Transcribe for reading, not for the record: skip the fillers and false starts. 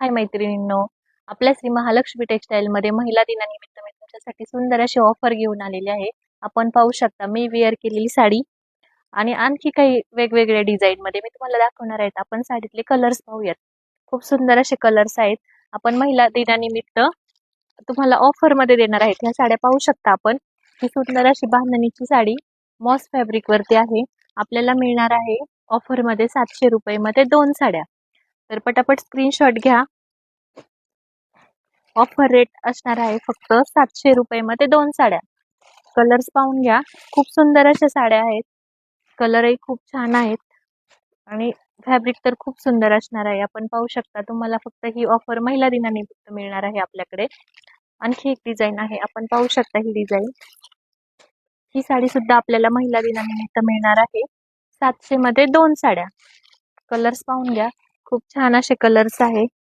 हाय मैत्रिणींनो, आपल्या श्री महालक्ष्मी टेक्सटाईल मध्ये महिला दिनानिमित्त मी तुमच्यासाठी सुंदर अशी ऑफर घेऊन आलेली आहे. आपण पाहू शकता मी वेअर केलेली साडी आणि आणखी काही वेगवेगळ्या डिझाइन मध्ये मी तुम्हाला दाखवणार आहे. आपण साडीतले कलर्स पाहूयात. खूप सुंदर असे कलर्स आहेत. आपण महिला दिनानिमित्त तुम्हाला ऑफर मध्ये देणार आहेत. ह्या साड्या पाहू शकता आपण. ही सुंदर अशी बांधणीची साडी मॉस फॅब्रिक वरती आहे. आपल्याला मिळणार आहे ऑफर मध्ये 700 रुपये मध्ये 2 साड्या. तर पटापट स्क्रीनशॉट घ्या. ऑफर रेट असणार आहे फक्त 700 रुपये मध्ये 2 साड्या. कलर्स पाहून घ्या. खूप सुंदर अशा साड्या आहेत. कलरही खूप छान आहेत आणि फॅब्रिक तर खूप सुंदर असणार आहे. आपण पाहू शकता. तुम्हाला फक्त ही ऑफर महिला दिनानिमित्त मिळणार आहे आपल्याकडे. आणखी एक डिझाइन आहे. आपण पाहू शकता ही डिझाइन. ही साडी सुद्धा आपल्याला महिला दिनानिमित्त मिळणार आहे. 700 मध्ये 2 साड्या. कलर्स पाहून घ्या. खूप छान असे कलर्स आहे.